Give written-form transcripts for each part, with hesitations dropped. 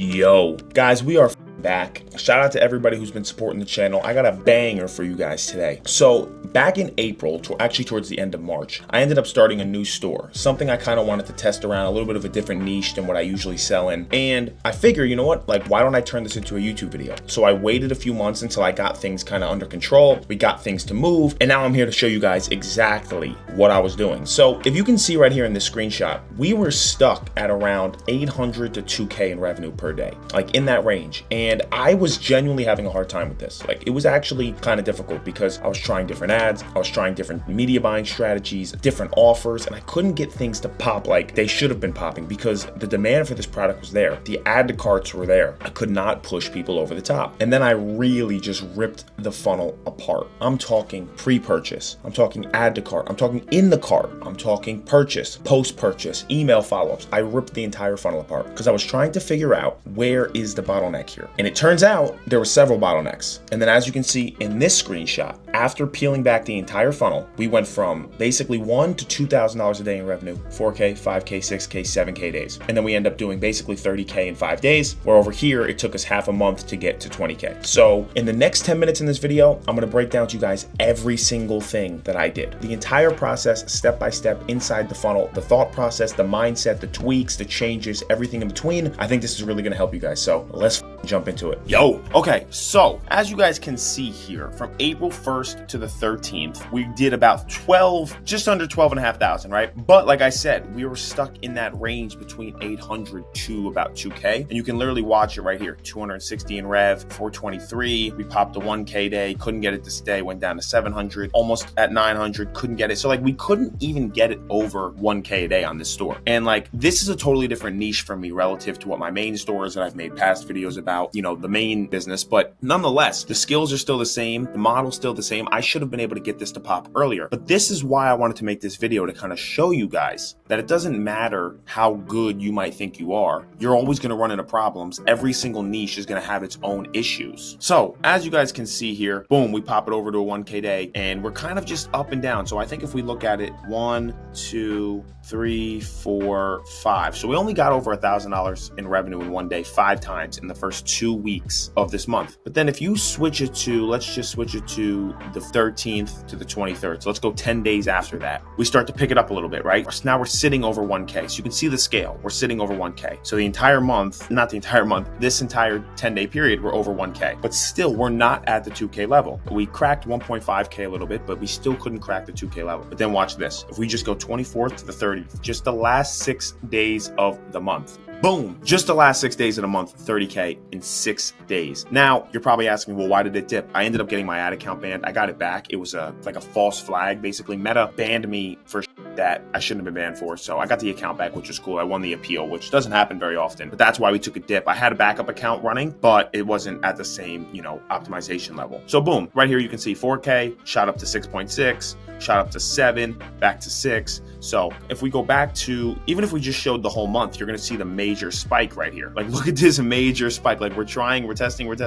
Yo, guys, we are back. Shout out to everybody who's been supporting the channel. I got a banger for you guys today. So back in April, actually towards the end of March, I ended up starting a new store, something I kind of wanted to test around, a little bit of a different niche than what I usually sell in. And I figure, you know what, like, why don't I turn this into a YouTube video? So I waited a few months until I got things kind of under control. We got things to move. And now I'm here to show you guys exactly what I was doing. So if you can see right here in this screenshot, we were stuck at around 800 to 2K in revenue per day, like in that range. And I was genuinely having a hard time with this. Like, it was actually kind of difficult because I was trying different ads, I was trying different media buying strategies, different offers, and I couldn't get things to pop like they should have been popping because the demand for this product was there. The add to carts were there. I could not push people over the top. And then I really just ripped the funnel apart. I'm talking pre-purchase, I'm talking add to cart, I'm talking in the cart, I'm talking purchase, post-purchase, email follow-ups. I ripped the entire funnel apart because I was trying to figure out where is the bottleneck here. And it turns out there were several bottlenecks. And then as you can see in this screenshot, after peeling back the entire funnel, we went from basically $1,000 to $2,000 a day in revenue, 4K, 5K, 6K, 7K days. And then we end up doing basically 30K in 5 days, where over here, it took us half a month to get to 20K. So in the next 10 minutes in this video, I'm gonna break down to you guys every single thing that I did. The entire process, step by step inside the funnel, the thought process, the mindset, the tweaks, the changes, everything in between. I think this is really gonna help you guys. So let's jump into it. Yo, okay, so as you guys can see here, from April 1st to the 13th, we did about just under 12,500, right? But like I said, we were stuck in that range between 800 to about 2K. And you can literally watch it right here, 260 in rev, 423. We popped a 1K day, couldn't get it to stay, went down to 700, almost at 900, couldn't get it. So like we couldn't even get it over 1K a day on this store. And like, this is a totally different niche for me relative to what my main store is that I've made past videos about, you know, the main business. But nonetheless, the skills are still the same, the model's still the same. I should have been able to get this to pop earlier. But this is why I wanted to make this video, to kind of show you guys that it doesn't matter how good you might think you are. You're always going to run into problems. Every single niche is going to have its own issues. So as you guys can see here, boom, we pop it over to a 1K day and we're kind of just up and down. So I think if we look at it, 1, 2, 3, 4, 5. So we only got over $1,000 in revenue in one day 5 times in the first 2 weeks of this month. But then if you switch it to, let's just switch it to the 13th to the 23rd. So let's go 10 days after that. We start to pick it up a little bit, right? Now we're sitting over 1K. So you can see the scale. We're sitting over 1K. So the entire month, not the entire month, this entire 10-day period, we're over 1K. But still, we're not at the 2K level. We cracked 1.5K a little bit, but we still couldn't crack the 2K level. But then watch this. If we just go 24th to the 30th, just the last 6 days of the month, boom, just the last 6 days of the month, 30K in 6 days. Now, you're probably asking, well, why did it dip? I ended up getting my ad account banned. I got it back. It was like a false flag. Basically, Meta banned me for that I shouldn't have been banned for. So I got the account back, which was cool. I won the appeal, which doesn't happen very often, but that's why we took a dip. I had a backup account running, but it wasn't at the same, you know, optimization level. So boom, right here, you can see 4K shot up to 6.6, shot up to 7, back to 6. So if we go back to, even if we just showed the whole month, you're going to see the major spike right here. Like, look at this major spike. Like, we're trying, we're testing.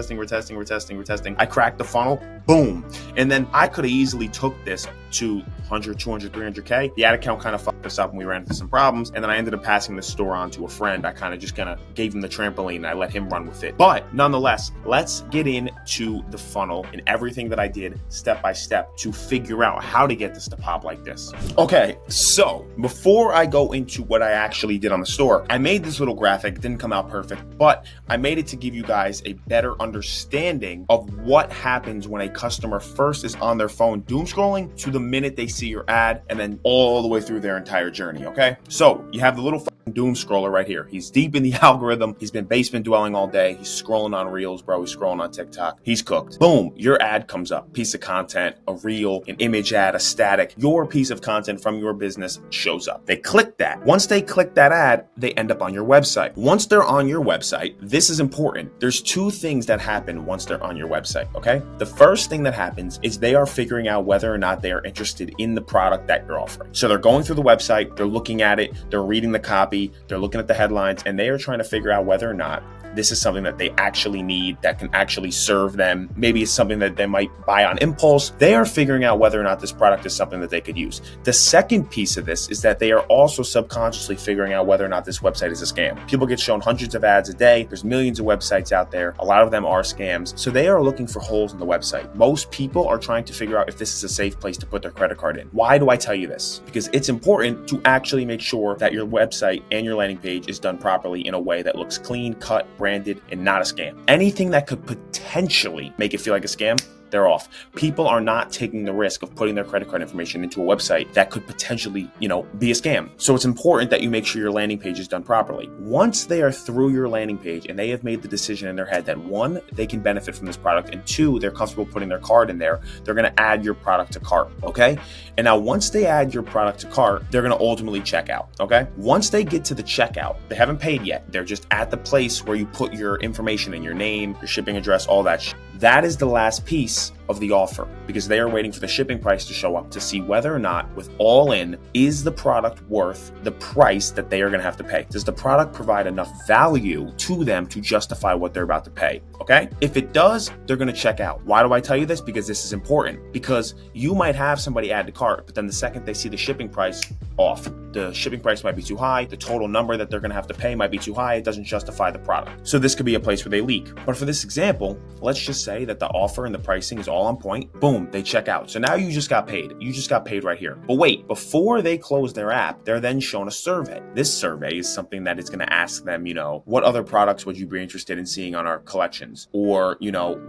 I cracked the funnel, boom. And then I could have easily took this to 100, 200, 300K. The ad account kind of fucked us up and we ran into some problems. And then I ended up passing the store on to a friend. I kind of just gave him the trampoline and I let him run with it. But nonetheless, let's get into the funnel and everything that I did step by step to figure out how to get this to pop like this. Okay, so before I go into what I actually did on the store, I made this little graphic. It didn't come out perfect, but I made it to give you guys a better understanding of what happens when a customer first is on their phone doom scrolling to the minute they see your ad and then all the way through their entire journey, okay? So you have the little doom scroller right here. He's deep in the algorithm. He's been basement dwelling all day. He's scrolling on Reels, bro. He's scrolling on TikTok. He's cooked. Boom, your ad comes up. Piece of content, a reel, an image ad, a static. Your piece of content from your business shows up. They click that. Once they click that ad, they end up on your website. Once they're on your website, this is important. There's 2 things that happen once they're on your website, okay? The first thing that happens is they are figuring out whether or not they are interested in the product that you're offering. So they're going through the website, they're looking at it, they're reading the copy, they're looking at the headlines, and they are trying to figure out whether or not this is something that they actually need, that can actually serve them. Maybe it's something that they might buy on impulse. They are figuring out whether or not this product is something that they could use. The second piece of this is that they are also subconsciously figuring out whether or not this website is a scam. People get shown hundreds of ads a day. There's millions of websites out there. A lot of them are scams. So they are looking for holes in the website. Most people are trying to figure out if this is a safe place to put their credit card in. Why do I tell you this? Because it's important to actually make sure that your website and your landing page is done properly in a way that looks clean, cut, branded, and not a scam. Anything that could potentially make it feel like a scam, they're off. People are not taking the risk of putting their credit card information into a website that could potentially, be a scam. So it's important that you make sure your landing page is done properly. Once they are through your landing page and they have made the decision in their head that one, they can benefit from this product, and two, they're comfortable putting their card in there, they're going to add your product to cart, okay? And now once they add your product to cart, they're going to ultimately check out, okay? Once they get to the checkout, they haven't paid yet. They're just at the place where you put your information in, your name, your shipping address, all that shit. That is the last piece of the offer, because they are waiting for the shipping price to show up to see whether or not, with all in, is the product worth the price that they are going to have to pay? Does the product provide enough value to them to justify what they're about to pay? Okay? If it does, they're going to check out. Why do I tell you this? Because this is important. Because you might have somebody add to cart, but then the second they see the shipping price off, the shipping price might be too high, the total number that they're going to have to pay might be too high, it doesn't justify the product. So this could be a place where they leak. But for this example, let's just say that the offer and the pricing is all on point. Boom, they check out. So now you just got paid. You just got paid right here. But wait, before they close their app, they're then shown a survey. This survey is something that is going to ask them, what other products would you be interested in seeing on our collections? Or,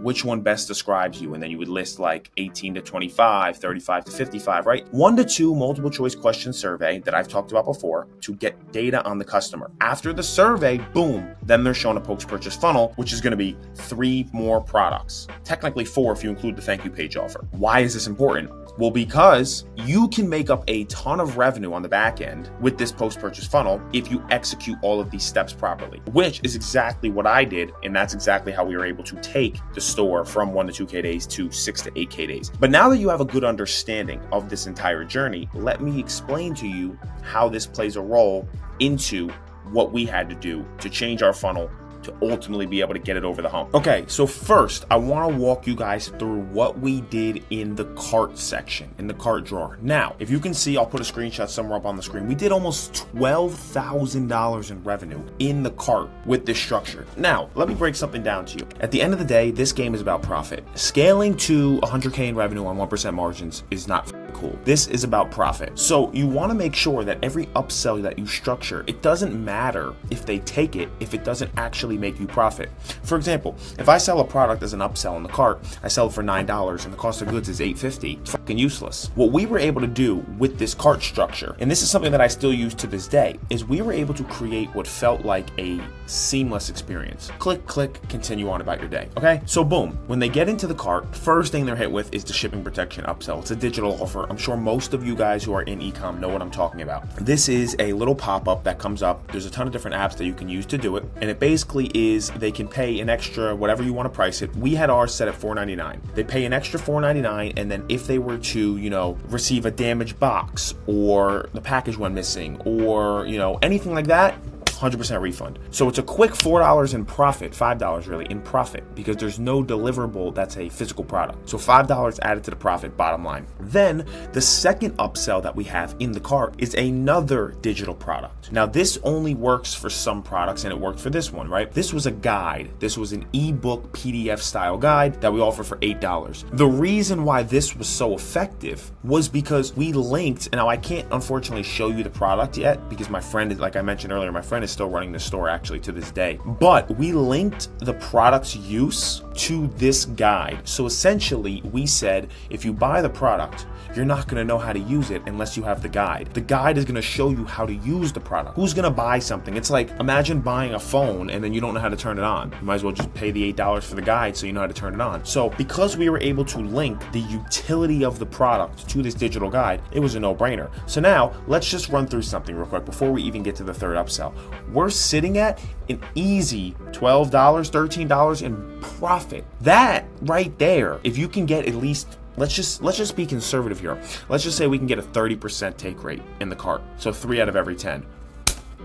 which one best describes you? And then you would list like 18 to 25, 35 to 55, right? 1 to 2 multiple choice question survey that I've talked about before to get data on the customer. After the survey, boom, then they're shown a post-purchase funnel, which is going to be 3 more products. Technically 4 if you include the thank you page offer. Why is this important? Well, because you can make up a ton of revenue on the back end with this post-purchase funnel if you execute all of these steps properly, which is exactly what I did. And that's exactly how we were able to take the store from 1 to 2K days to 6 to 8K days. But now that you have a good understanding of this entire journey, let me explain to you how this plays a role into what we had to do to change our funnel to ultimately be able to get it over the hump. Okay, so first, I want to walk you guys through what we did in the cart section, in the cart drawer. Now, if you can see, I'll put a screenshot somewhere up on the screen. We did almost $12,000 in revenue in the cart with this structure. Now, let me break something down to you. At the end of the day, this game is about profit. Scaling to 100K in revenue on 1% margins is not cool. This is about profit. So you want to make sure that every upsell that you structure, it doesn't matter if they take it, if it doesn't actually make you profit. For example, if I sell a product as an upsell in the cart, I sell it for $9 and the cost of goods is $8.50. It's fucking useless. What we were able to do with this cart structure, and this is something that I still use to this day, is we were able to create what felt like a seamless experience. Click, click, continue on about your day. Okay? So boom, when they get into the cart, first thing they're hit with is the shipping protection upsell. It's a digital offer. I'm sure most of you guys who are in eCom know what I'm talking about. This is a little pop-up that comes up. There's a ton of different apps that you can use to do it. And it basically is they can pay an extra, whatever you want to price it. We had ours set at $4.99. They pay an extra $4.99, and then if they were to, receive a damaged box, or the package went missing, or, anything like that, 100% refund. So it's a quick $4 in profit, $5 really in profit, because there's no deliverable that's a physical product. So $5 added to the profit, bottom line. Then the second upsell that we have in the cart is another digital product. Now this only works for some products, and it worked for this one, right? This was a guide. This was an ebook PDF style guide that we offer for $8. The reason why this was so effective was because we linked, and now I can't unfortunately show you the product yet because my friend, like I mentioned earlier, my friend is still running the store actually to this day, but we linked the product's use to this guide. So essentially we said, if you buy the product, you're not going to know how to use it unless you have the guide. The guide is going to show you how to use the product. Who's going to buy something? It's like, imagine buying a phone and then you don't know how to turn it on. You might as well just pay the $8 for the guide so you know how to turn it on. So because we were able to link the utility of the product to this digital guide, it was a no-brainer. So now let's just run through something real quick before we even get to the third upsell. We're sitting at an easy $12, $13 in profit. That right there, if you can get at least, let's just be conservative here. Let's just say we can get a 30% take rate in the cart. So 3 out of every 10.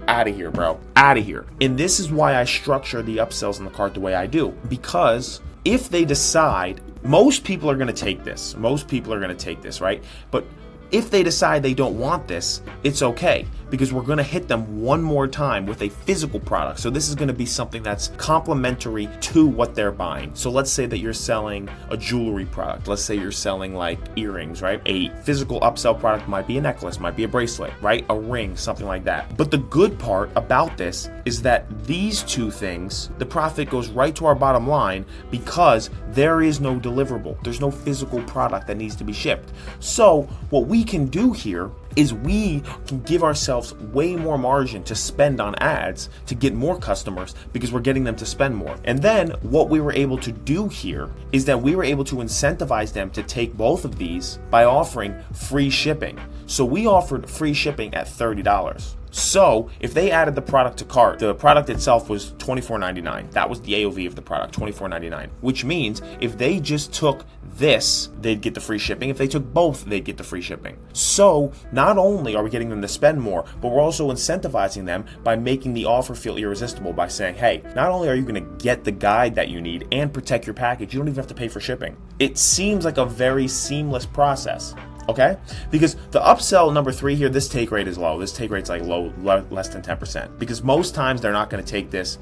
out of here, bro. Out of here. And this is why I structure the upsells in the cart the way I do. Because if they decide, most people are going to take this. Most people are going to take this, right? But if they decide they don't want this, it's okay, because we're going to hit them one more time with a physical product. So this is going to be something that's complementary to what they're buying. So let's say that you're selling a jewelry product. Let's say you're selling like earrings, right? A physical upsell product might be a necklace, might be a bracelet, right? A ring, something like that. But the good part about this is that these two things, the profit goes right to our bottom line because there is no deliverable. There's no physical product that needs to be shipped. So what we can do here is we can give ourselves way more margin to spend on ads to get more customers because we're getting them to spend more. And then what we were able to do here is that we were able to incentivize them to take both of these by offering free shipping. So we offered free shipping at $30. So if they added the product to cart, the product itself was $24.99. That was the AOV of the product, $24.99, which means if they just took this, they'd get the free shipping. If they took both, they'd get the free shipping. So not only are we getting them to spend more, but we're also incentivizing them by making the offer feel irresistible by saying, hey, not only are you going to get the guide that you need and protect your package, you don't even have to pay for shipping. It seems like a very seamless process. Okay? Because the upsell number 3 here, this take rate is low. This take rate's like low, less than 10%. Because most times they're not going to take this,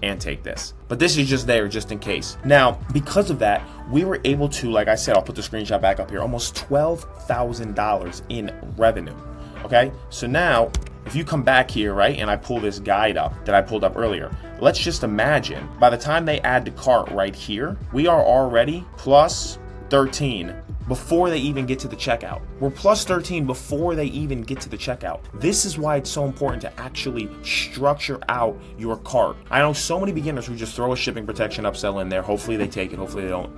and take this. But this is just there just in case. Now, because of that, we were able to, like I said, I'll put the screenshot back up here, almost $12,000 in revenue. Okay? So now, if you come back here, right, and I pull this guide up that I pulled up earlier, let's just imagine by the time they add the cart right here, we are already plus 13 before they even get to the checkout. We're plus 13 before they even get to the checkout. This is why it's so important to actually structure out your cart. I know so many beginners who just throw a shipping protection upsell in there. Hopefully they take it, hopefully they don't.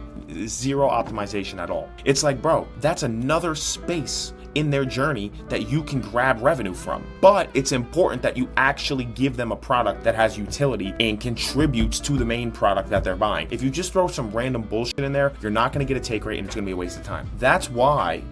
Zero optimization at all. It's like, bro, that's another space in their journey that you can grab revenue from. But it's important that you actually give them a product that has utility and contributes to the main product that they're buying. If you just throw some random bullshit in there, you're not going to get a take rate and it's going to be a waste of time. That's why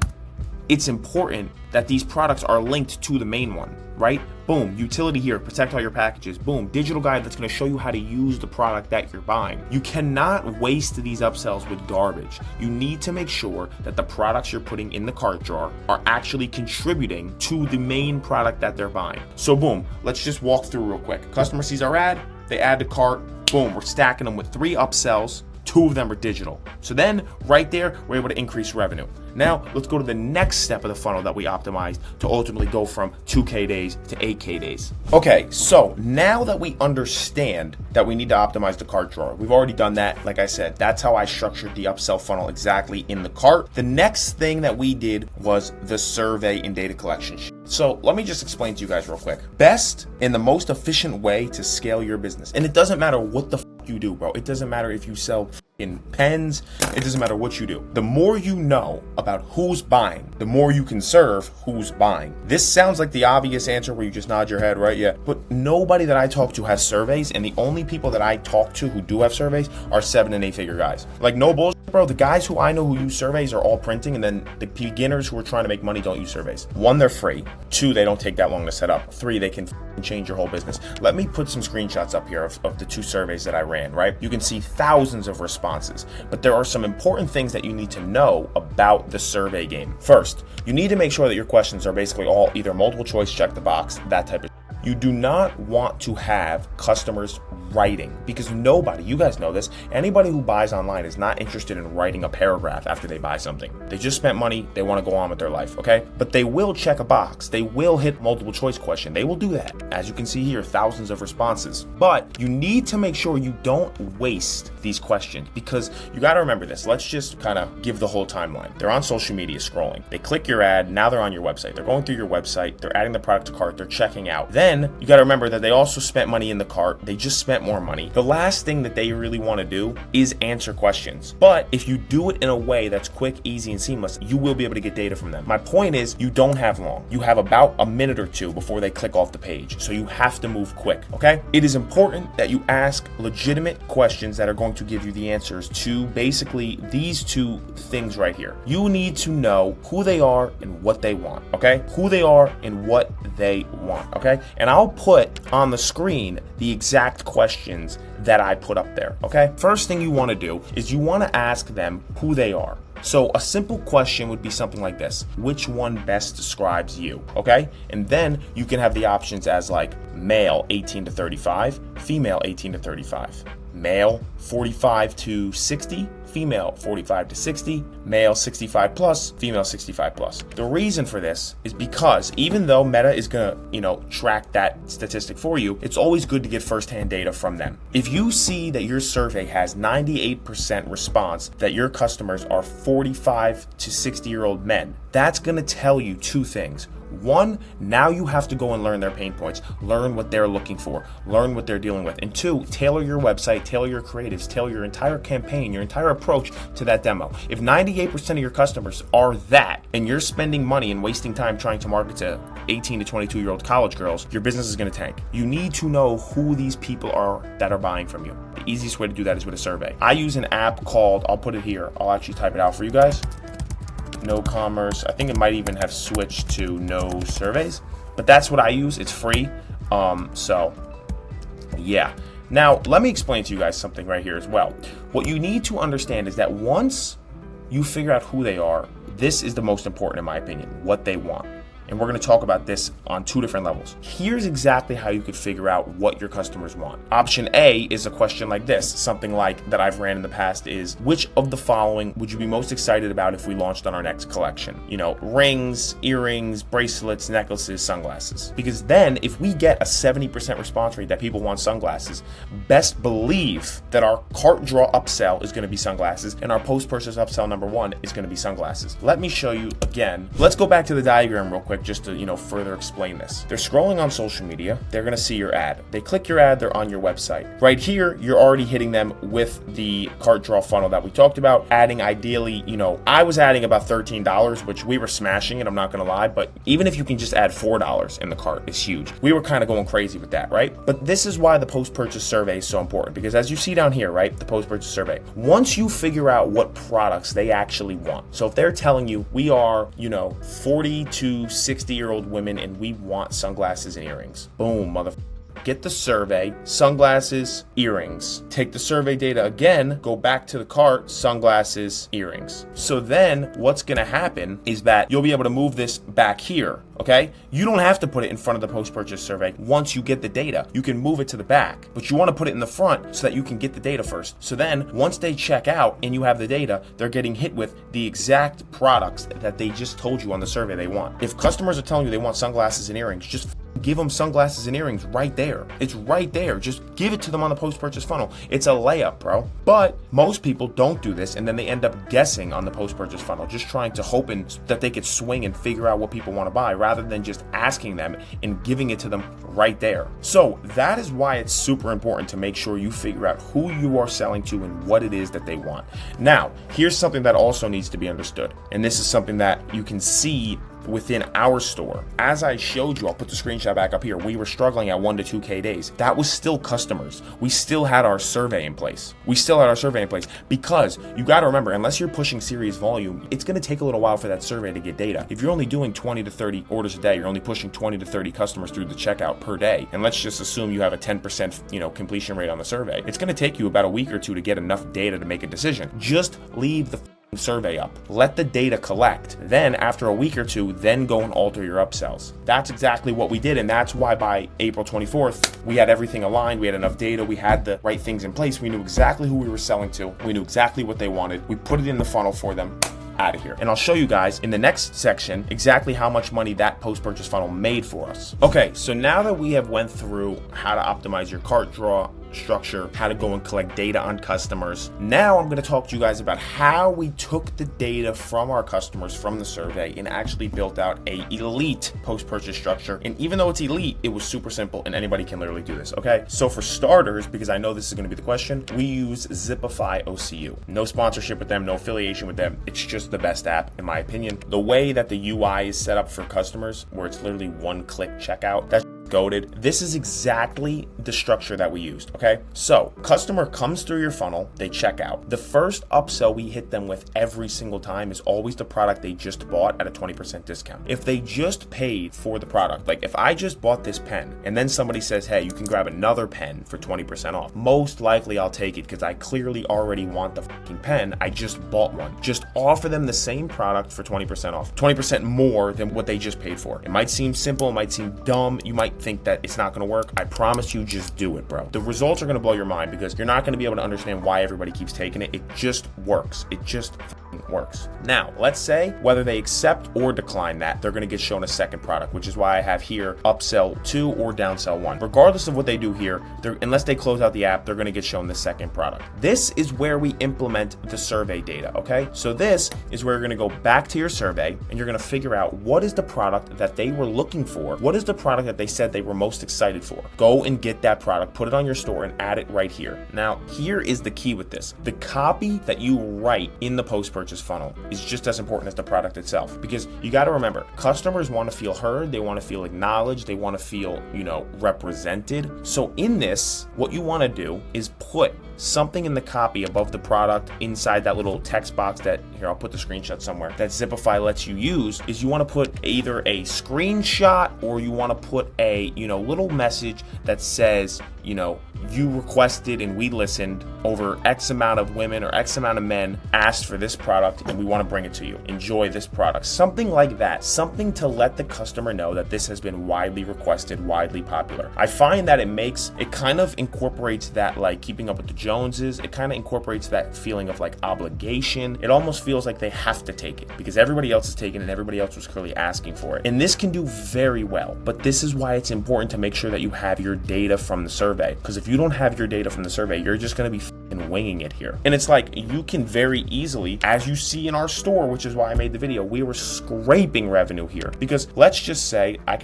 it's important that these products are linked to the main one, right? Boom, utility here, protect all your packages. Boom, digital guide that's going to show you how to use the product that you're buying. You cannot waste these upsells with garbage. You need to make sure that the products you're putting in the cart drawer are actually contributing to the main product that they're buying. So boom, let's just walk through real quick. Customer sees our ad, they add to cart, boom, we're stacking them with 3 upsells. 2 of them are digital. So then right there, we're able to increase revenue. Now let's go to the next step of the funnel that we optimized to ultimately go from 2K days to 8K days. Okay, so now that we understand that we need to optimize the cart drawer, we've already done that. Like I said, that's how I structured the upsell funnel exactly in the cart. The next thing that we did was the survey and data collection sheet. So let me just explain to you guys real quick. Best and the most efficient way to scale your business. And it doesn't matter what the you do, bro. It doesn't matter if you sell in pens. It doesn't matter what you do. The more you know about who's buying, the more you can serve who's buying. This sounds like the obvious answer where you just nod your head, right? Yeah. But nobody that I talk to has surveys, and the only people that I talk to who do have surveys are 7 and 8 figure guys. Like, no bullshit, bro. The guys who I know who use surveys are all printing, and then the beginners who are trying to make money don't use surveys. 1, they're free. 2, they don't take that long to set up. 3, they can change your whole business. Let me put some screenshots up here of the 2 surveys that I ran, right? You can see thousands of responses, but there are some important things that you need to know about the survey game. First, you need to make sure that your questions are basically all either multiple choice, check the box, that type of. You do not want to have customers writing, because nobody, you guys know this, anybody who buys online is not interested in writing a paragraph after they buy something. They just spent money, they want to go on with their life, okay? But they will check a box, they will hit multiple choice question, they will do that. As you can see here, thousands of responses. But you need to make sure you don't waste these questions, because you got to remember this. Let's just kind of give the whole timeline. They're on social media scrolling, they click your ad, now they're on your website, they're going through your website, they're adding the product to cart, they're checking out. Then you got to remember that they also spent money in the cart, they just spent more money. The last thing that they really want to do is answer questions. But if you do it in a way that's quick, easy, and seamless, you will be able to get data from them. My point is, you don't have long. You have about a minute or 2 before they click off the page. So you have to move quick, okay? It is important that you ask legitimate questions that are going to give you the answers to basically these 2 things right here. You need to know who they are and what they want, okay? Who they are and what they want, okay? and I'll put on the screen the exact questions that I put up there, okay? First thing you wanna do is you wanna ask them who they are. So a simple question would be something like this: which one best describes you, okay? And then you can have the options as like male 18 to 35, female 18 to 35, male 45 to 60, female 45 to 60, male 65 plus, female 65 plus. The reason for this is because even though Meta is gonna, track that statistic for you, it's always good to get firsthand data from them. If you see that your survey has 98% response that your customers are 45 to 60-year-old men, that's gonna tell you two things. One, now you have to go and learn their pain points, learn what they're looking for, learn what they're dealing with. And two, tailor your website, tailor your creatives, tailor your entire campaign, your entire approach to that demo. If 98% of your customers are that, and you're spending money and wasting time trying to market to 18 to 22-year-old college girls, your business is gonna tank. You need to know who these people are that are buying from you. The easiest way to do that is with a survey. I use an app called, I'll put it here, I'll actually type it out for you guys. No Commerce. I think it might even have switched to No Surveys, but that's what I use. It's free. So yeah. Now let me explain to you guys something right here as well. What you need to understand is that once you figure out who they are, this is the most important in my opinion, what they want. And we're going to talk about this on two different levels. Here's exactly how you could figure out what your customers want. Option A is a question like this, something like that I've ran in the past is, which of the following would you be most excited about if we launched on our next collection? Rings, earrings, bracelets, necklaces, sunglasses. Because then if we get a 70% response rate that people want sunglasses, best believe that our cart draw upsell is going to be sunglasses and our post-purchase upsell number one is going to be sunglasses. Let me show you again. Let's go back to the diagram real quick just to further explain this. They're scrolling on social media, they're gonna see your ad. They click your ad, they're on your website. Right here, you're already hitting them with the cart draw funnel that we talked about, adding ideally, I was adding about $13, which we were smashing it, I'm not gonna lie, but even if you can just add $4 in the cart, it's huge. We were kind of going crazy with that, right? But this is why the post-purchase survey is so important, because as you see down here, right, the post-purchase survey, once you figure out what products they actually want, so if they're telling you we are, 40 to 60-year-old women and we want sunglasses and earrings. Boom, motherfucker. Get the survey, sunglasses, earrings. Take the survey data again, go back to the cart, sunglasses, earrings. So then what's gonna happen is that you'll be able to move this back here, okay? You don't have to put it in front of the post-purchase survey. Once you get the data, you can move it to the back, but you wanna put it in the front so that you can get the data first. So then once they check out and you have the data, they're getting hit with the exact products that they just told you on the survey they want. If customers are telling you they want sunglasses and earrings, just give them sunglasses and earrings right there. It's right there. Just give it to them on the post-purchase funnel. It's a layup, bro. But most people don't do this, and then they end up guessing on the post-purchase funnel, just trying to hoping that they could swing and figure out what people want to buy rather than just asking them and giving it to them right there. So that is why it's super important to make sure you figure out who you are selling to and what it is that they want. Now, here's something that also needs to be understood, and this is something that you can see within our store. As I showed you, I'll put the screenshot back up here, we were struggling at 1 to 2K days. That was still customers. We still had our survey in place. Because you got to remember, unless you're pushing serious volume, it's going to take a little while for that survey to get data. If you're only doing 20 to 30 orders a day, you're only pushing 20 to 30 customers through the checkout per day, and let's just assume you have a 10% completion rate on the survey, it's going to take you about a week or two to get enough data to make a decision. Just leave the survey up, let the data collect, then after a week or two, then go and alter your upsells. That's exactly what we did, and that's why by April 24th we had everything aligned, we had enough data, we had the right things in place, we knew exactly who we were selling to, we knew exactly what they wanted, we put it in the funnel for them. Out of here. And I'll show you guys in the next section exactly how much money that post-purchase funnel made for us. Okay, so now that we have went through how to optimize your cart draw structure, how to go and collect data on customers, now I'm going to talk to you guys about how we took the data from our customers from the survey and actually built out a elite post-purchase structure. And even though it's elite, it was super simple and anybody can literally do this. Okay, so for starters, because I know this is going to be the question, we use Zipify OCU. No sponsorship with them, no affiliation with them. It's just the best app in my opinion. The way that the UI is set up for customers, where it's literally one-click checkout, that's goated. This is exactly the structure that we used, okay? So customer comes through your funnel, they check out. The first upsell we hit them with every single time is always the product they just bought at a 20% discount. If they just paid for the product, like if I just bought this pen and then somebody says, hey, you can grab another pen for 20% off, most likely I'll take it because I clearly already want the fucking pen. I just bought one. Just offer them the same product for 20% off, 20% more than what they just paid for. It might seem simple, it might seem dumb, you might think that it's not gonna work. I promise you, just do it, bro. The results are gonna blow your mind because you're not gonna be able to understand why everybody keeps taking it. It just works. It just works. Now, let's say whether they accept or decline that, they're going to get shown a second product, which is why I have here upsell 2 or downsell 1. Regardless of what they do here, unless they close out the app, they're going to get shown the second product. This is where we implement the survey data, okay? So this is where you're going to go back to your survey and you're going to figure out what is the product that they were looking for? What is the product that they said they were most excited for? Go and get that product, put it on your store and add it right here. Now, here is the key with this. The copy that you write in the post-purchase funnel is just as important as the product itself, because you got to remember, customers want to feel heard, they want to feel acknowledged, they want to feel, represented. So in this, what you want to do is put something in the copy above the product inside that little text box that, here, I'll put the screenshot somewhere, that Zipify lets you use, is you want to put either a screenshot or you want to put a, little message that says, you requested and we listened, over X amount of women or X amount of men asked for this product and we want to bring it to you. Enjoy this product. Something like that. Something to let the customer know that this has been widely requested, widely popular. I find that it kind of incorporates that, like, keeping up with the Joneses. It kind of incorporates that feeling of like obligation. It almost feels like they have to take it because everybody else is taking it and everybody else was clearly asking for it. And this can do very well, but this is why it's important to make sure that you have your data from the survey, because if you don't have your data from the survey, you're just going to be winging it here. And it's like, you can very easily, as you see in our store, which is why I made the video, we were scraping revenue here, because let's just say I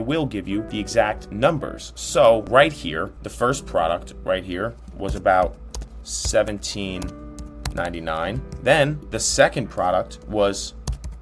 will give you the exact numbers. So right here, the first product right here was about $17.99. Then the second product was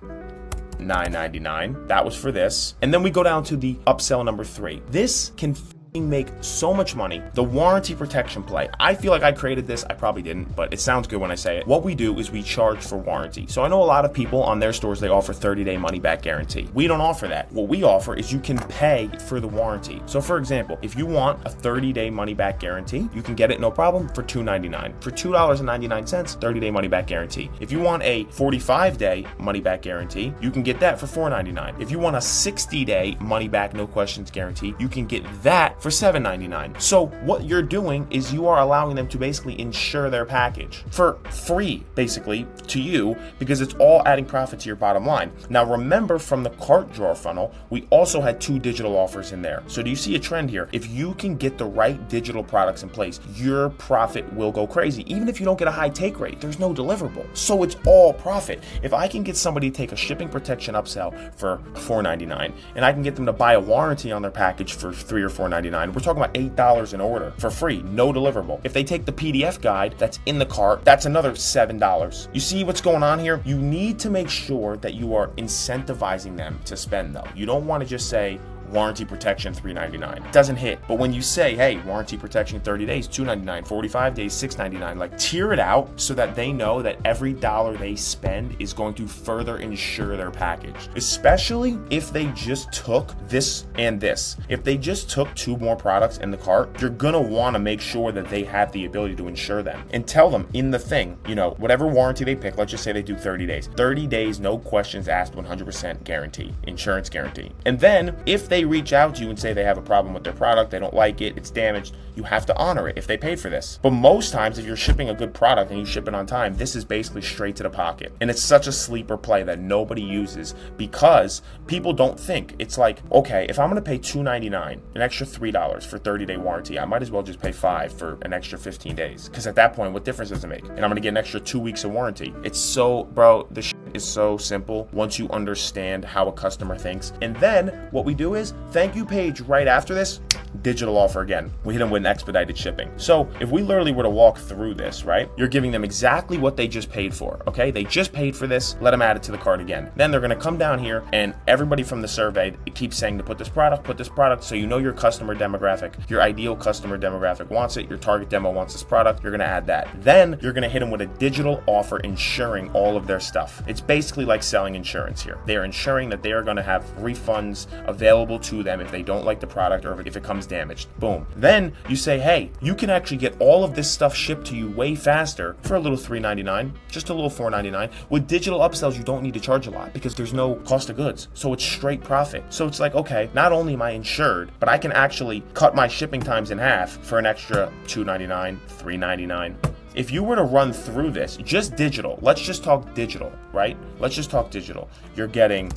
$9.99. That was for this. And then we go down to the upsell number 3. This can make so much money. The warranty protection play. I feel like I created this. I probably didn't, but it sounds good when I say it. What we do is we charge for warranty. So I know a lot of people on their stores, they offer 30-day money back guarantee. We don't offer that. What we offer is you can pay for the warranty. So for example, if you want a 30-day money back guarantee, you can get it no problem for $2.99. For $2.99, 30-day money back guarantee. If you want a 45-day money back guarantee, you can get that for $4.99. If you want a 60-day money back no questions guarantee, you can get that for $7.99. So what you're doing is you are allowing them to basically insure their package for free, basically, to you, because it's all adding profit to your bottom line. Now remember, from the cart drawer funnel, we also had 2 digital offers in there. So do you see a trend here? If you can get the right digital products in place, your profit will go crazy. Even if you don't get a high take rate, there's no deliverable. So it's all profit. If I can get somebody to take a shipping protection upsell for $4.99, and I can get them to buy a warranty on their package for $3 or $4.99, we're talking about $8 an order for free, no deliverable. If they take the PDF guide that's in the cart, that's another $7. You see what's going on here? You need to make sure that you are incentivizing them to spend, though. You don't want to just say, warranty protection $3.99. It doesn't hit. But when you say, hey, warranty protection 30 days, $2.99, 45 days, $6.99, like, tier it out so that they know that every dollar they spend is going to further insure their package. Especially if they just took this and this. If they just took 2 more products in the cart, you're gonna want to make sure that they have the ability to insure them. And tell them in the thing, whatever warranty they pick, let's just say they do 30 days. 30 days, no questions asked, 100% guarantee, insurance guarantee. And then if they reach out to you and say they have a problem with their product, they don't like it, it's damaged, you have to honor it if they paid for this. But most times, if you're shipping a good product and you ship it on time, this is basically straight to the pocket. And it's such a sleeper play that nobody uses because people don't think. It's like, okay, if I'm gonna pay $2.99, an extra $3 for 30-day warranty, I might as well just pay $5 for an extra 15 days. Because at that point, what difference does it make? And I'm gonna get an extra 2 weeks of warranty. It's so, bro, the shit is so simple once you understand how a customer thinks. And then what we do is, thank you page right after this, digital offer again. We hit them with an expedited shipping. So if we literally were to walk through this, right, you're giving them exactly what they just paid for, okay? They just paid for this, let them add it to the cart again. Then they're gonna come down here, and everybody from the survey, it keeps saying to put this product, so you know your customer demographic, your ideal customer demographic wants it, your target demo wants this product, you're gonna add that. Then you're gonna hit them with a digital offer insuring all of their stuff. It's basically like selling insurance here. They're ensuring that they are gonna have refunds available to them if they don't like the product or if it comes damaged. Boom. Then you say, hey, you can actually get all of this stuff shipped to you way faster for a little $3.99, just a little $4.99. With digital upsells, you don't need to charge a lot because there's no cost of goods. So it's straight profit. So it's like, okay, not only am I insured, but I can actually cut my shipping times in half for an extra $2.99, $3.99. If you were to run through this, just digital, let's just talk digital, right? Let's just talk digital. You're getting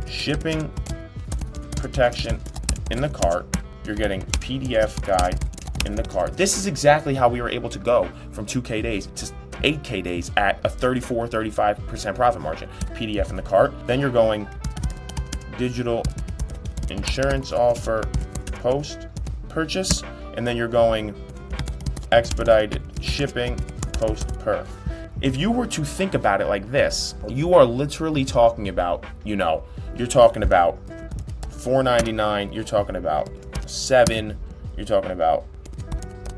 shipping protection in the cart. You're getting PDF guide in the cart. This is exactly how we were able to go from 2K days to 8K days at a 34-35% profit margin. PDF in the cart. Then you're going digital insurance offer post purchase, and then you're going expedited shipping post per. If you were to think about it like this, you are literally talking about, you're talking about $4.99, you're talking about $7, you're talking about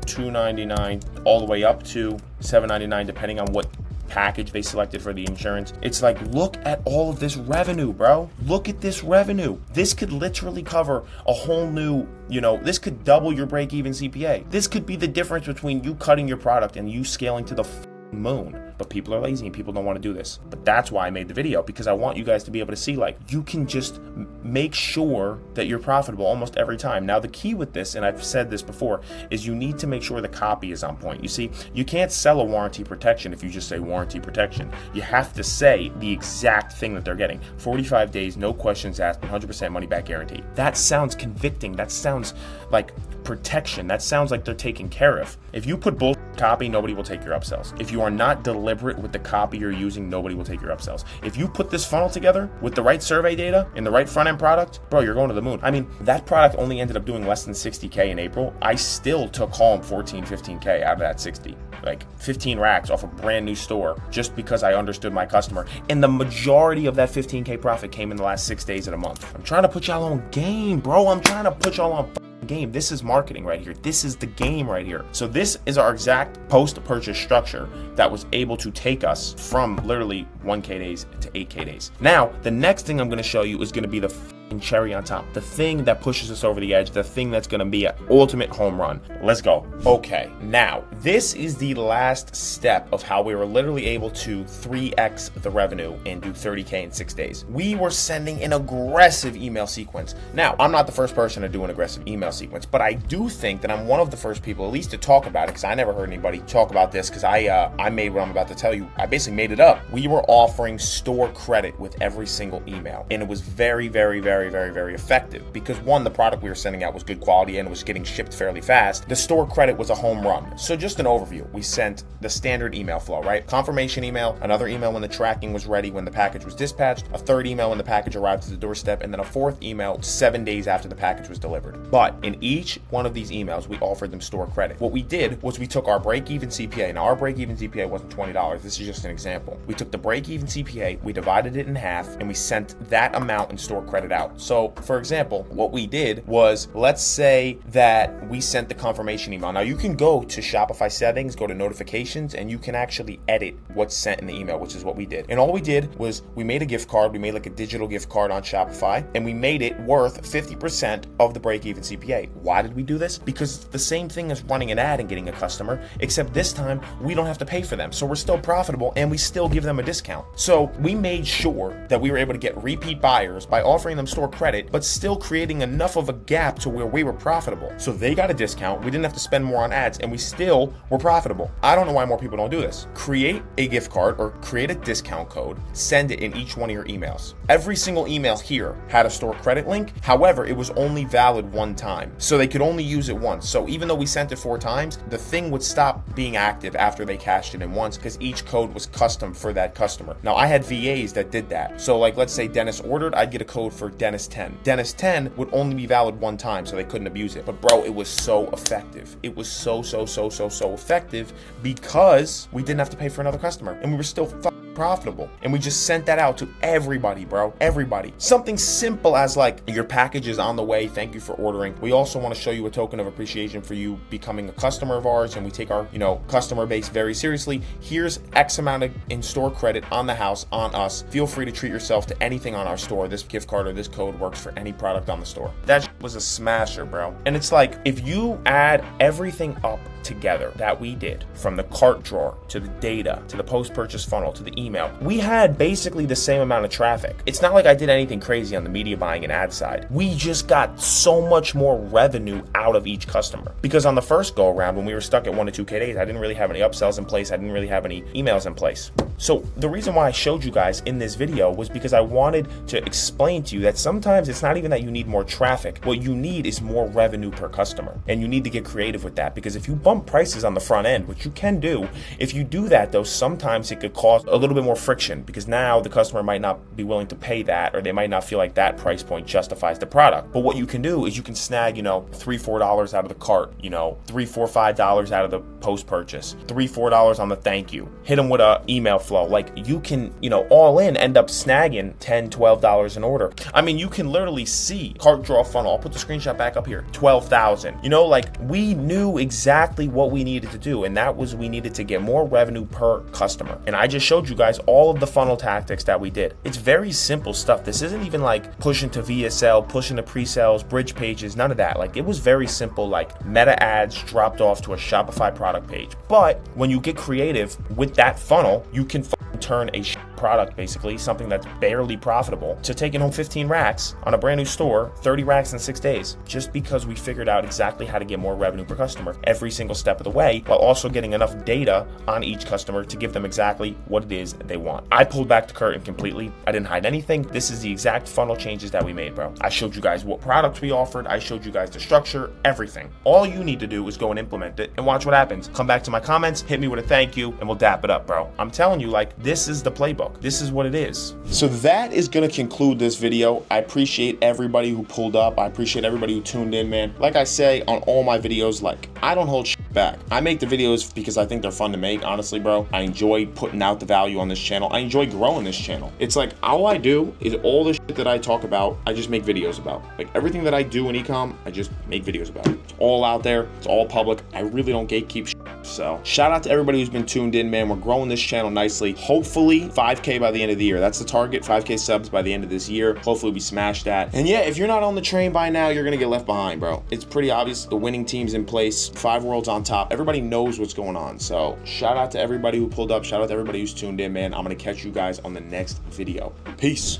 $2.99, all the way up to $7.99, depending on what package they selected for the insurance. It's like, look at all of this revenue, bro. Look at this revenue. This could literally cover a whole new, this could double your break-even CPA. This could be the difference between you cutting your product and you scaling to the moon. But people are lazy and people don't want to do this. But that's why I made the video, because I want you guys to be able to see, like, you can just make sure that you're profitable almost every time. Now, the key with this, and I've said this before, is you need to make sure the copy is on point. You see, you can't sell a warranty protection if you just say warranty protection. You have to say the exact thing that they're getting. 45 days, no questions asked, 100% money back guarantee. That sounds convicting. That sounds like protection. That sounds like they're taken care of. If you put bullshit copy, nobody will take your upsells. If you are not deliberate with the copy you're using, nobody will take your upsells. If you put this funnel together with the right survey data and the right front-end product, bro, you're going to the moon. I mean, that product only ended up doing less than 60K in April. I still took home 14, 15K out of that 60. Like 15 racks off a brand new store just because I understood my customer. And the majority of that 15K profit came in the last 6 days of the month. I'm trying to put y'all on game, bro. I'm trying to put y'all on game. This is marketing right here. This is the game right here. So this is our exact post-purchase structure that was able to take us from literally 1K days to 8K days. Now, the next thing I'm going to show you is going to be the cherry on top, the thing that pushes us over the edge, the thing that's going to be an ultimate home run. Let's go. Okay, now this is the last step of how we were literally able to 3x the revenue and do 30K in 6 days. We were sending an aggressive email sequence. Now, I'm not the first person to do an aggressive email sequence, but I do think that I'm one of the first people, at least, to talk about it, because I never heard anybody talk about this, because I made what I'm about to tell you. I basically made it up. We were offering store credit with every single email, and it was very, very, very, very effective, because one, the product we were sending out was good quality and was getting shipped fairly fast. The store credit was a home run. So just an overview, we sent the standard email flow, right? Confirmation email, another email when the tracking was ready, when the package was dispatched, a third email when the package arrived at the doorstep, and then a fourth email 7 days after the package was delivered. But in each one of these emails, we offered them store credit. What we did was we took our break-even CPA. Now, our break-even CPA wasn't $20. This is just an example. We took the break-even CPA, we divided it in half, and we sent that amount in store credit out. So, for example, what we did was, let's say that we sent the confirmation email. Now, you can go to Shopify settings, go to notifications, and you can actually edit what's sent in the email, which is what we did. And all we did was we made a gift card. We made like a digital gift card on Shopify, and we made it worth 50% of the break-even CPA. Why did we do this? Because it's the same thing as running an ad and getting a customer, except this time we don't have to pay for them. So we're still profitable and we still give them a discount. So we made sure that we were able to get repeat buyers by offering them store credit, but still creating enough of a gap to where we were profitable. So they got a discount, we didn't have to spend more on ads, and we still were profitable. I don't know why more people don't do this. Create a gift card or create a discount code, send it in each one of your emails. Every single email here had a store credit link. However, it was only valid one time. So they could only use it once. So even though we sent it 4 times, the thing would stop being active after they cashed it in once, because each code was custom for that customer. Now, I had VAs that did that. So like, let's say Dennis ordered, I'd get a code for Dennis 10. Dennis 10 would only be valid one time, so they couldn't abuse it. But bro, it was so effective. It was so effective because we didn't have to pay for another customer, and we were still profitable. And we just sent that out to everybody, bro. Everybody. Something simple as like, your package is on the way. Thank you for ordering. We also want to show you a token of appreciation for you becoming a customer of ours, and we take our, customer base very seriously. Here's X amount of in-store credit on the house, on us. Feel free to treat yourself to anything on our store. This gift card or this code works for any product on the store. That was a smasher, bro. And it's like, if you add everything up together that we did, from the cart drawer to the data to the post-purchase funnel to the email, we had basically the same amount of traffic. It's not like I did anything crazy on the media buying and ad side. We just got so much more revenue out of each customer, because on the first go around, when we were stuck at 1 to 2K days, I didn't really have any upsells in place. I didn't really have any emails in place. So the reason why I showed you guys in this video was because I wanted to explain to you that sometimes it's not even that you need more traffic. What you need is more revenue per customer, and you need to get creative with that, because if you bump prices on the front end, which you can do, if you do that though, sometimes it could cause a little bit more friction, because now the customer might not be willing to pay that, or they might not feel like that price point justifies the product. But what you can do is you can snag, $3-4 out of the cart, $3-5 out of the post-purchase, $3-4 on the thank you. Hit them with a email flow. Like, you can, all in end up snagging $10-12 an order. I mean, you can literally see cart draw funnel. I'll put the screenshot back up here. 12,000. Like, we knew exactly what we needed to do, and that was we needed to get more revenue per customer. And I just showed you guys all of the funnel tactics that we did. It's very simple stuff. This isn't even like pushing to VSL, pushing to pre-sales, bridge pages, none of that. Like, it was very simple, like meta ads dropped off to a Shopify product page. But when you get creative with that funnel, you can turn a product, basically something that's barely profitable, to taking home 15 racks on a brand new store, 30 racks in 6 days, just because we figured out exactly how to get more revenue per customer every single step of the way, while also getting enough data on each customer to give them exactly what it is they want. I pulled back the curtain completely. I didn't hide anything. This is the exact funnel changes that we made, bro. I showed you guys what products we offered. I showed you guys the structure, everything. All you need to do is go and implement it and watch what happens. Come back to my comments, hit me with a thank you, and we'll dap it up, bro. I'm telling you, like, this is the playbook. This is what it is. So that is going to conclude this video. I appreciate everybody who pulled up. I appreciate everybody who tuned in, man. Like I say on all my videos, like, I don't hold shit back. I make the videos because I think they're fun to make, honestly, bro. I enjoy putting out the value on this channel. I enjoy growing this channel. It's like, all I do is all the shit that I talk about, I just make videos about. Like, everything that I do in eCom, I just make videos about. It's all out there. It's all public. I really don't gatekeep shit. So shout out to everybody who's been tuned in, man. We're growing this channel nicely. Hopefully 5K by the end of the year. That's the target, 5K subs by the end of this year. Hopefully we smash that. And yeah, if you're not on the train by now, you're gonna get left behind, bro. It's pretty obvious. The winning team's in place. 5 worlds on top. Everybody knows what's going on. So shout out to everybody who pulled up. Shout out to everybody who's tuned in, man. I'm gonna catch you guys on the next video. Peace.